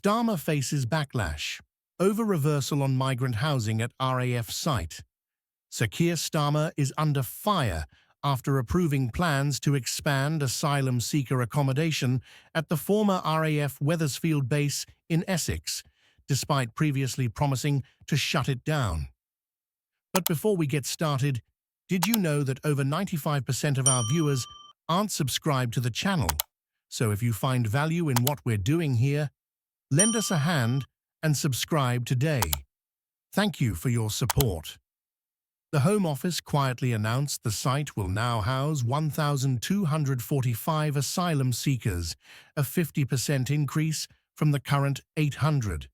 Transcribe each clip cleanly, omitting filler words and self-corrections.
Starmer faces backlash over reversal on migrant housing at RAF site. Sir Keir Starmer is under fire after approving plans to expand asylum seeker accommodation at the former RAF Wethersfield base in Essex, despite previously promising to shut it down. But before we get started, did you know that over 95% of our viewers aren't subscribed to the channel? So if you find value in what we're doing here, lend us a hand and subscribe today. Thank you for your support. The Home Office quietly announced the site will now house 1,245 asylum seekers, a 50% increase from the current 800.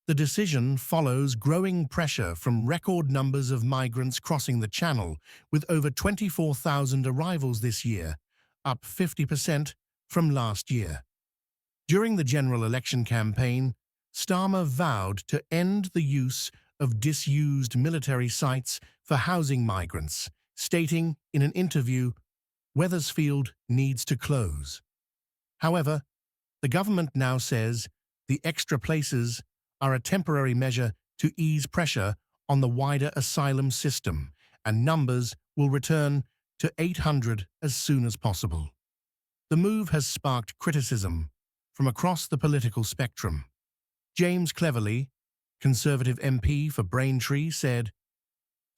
The decision follows growing pressure from record numbers of migrants crossing the Channel, with over 24,000 arrivals this year, up 50% from last year. During the general election campaign, Starmer vowed to end the use of disused military sites for housing migrants, stating in an interview, "Wethersfield needs to close." However, the government now says the extra places are a temporary measure to ease pressure on the wider asylum system, and numbers will return to 800 as soon as possible. The move has sparked criticism from across the political spectrum. James Cleverly, Conservative MP for Braintree, said,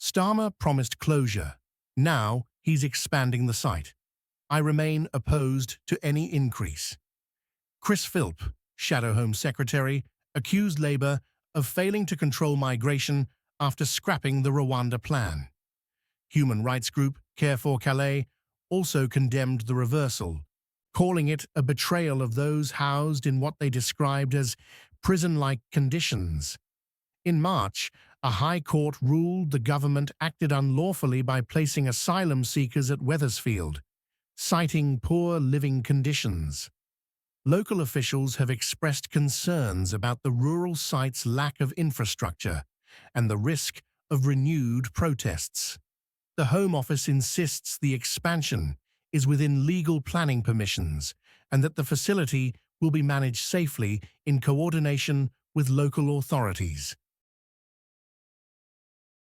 "Starmer promised closure. Now he's expanding the site. I remain opposed to any increase." Chris Philp, Shadow Home Secretary, accused Labour of failing to control migration after scrapping the Rwanda plan. Human rights group Care for Calais also condemned the reversal, calling it a betrayal of those housed in what they described as prison-like conditions. In March, a High Court ruled the government acted unlawfully by placing asylum seekers at Wethersfield, citing poor living conditions. Local officials have expressed concerns about the rural site's lack of infrastructure and the risk of renewed protests. The Home Office insists the expansion is within legal planning permissions and that the facility will be managed safely in coordination with local authorities.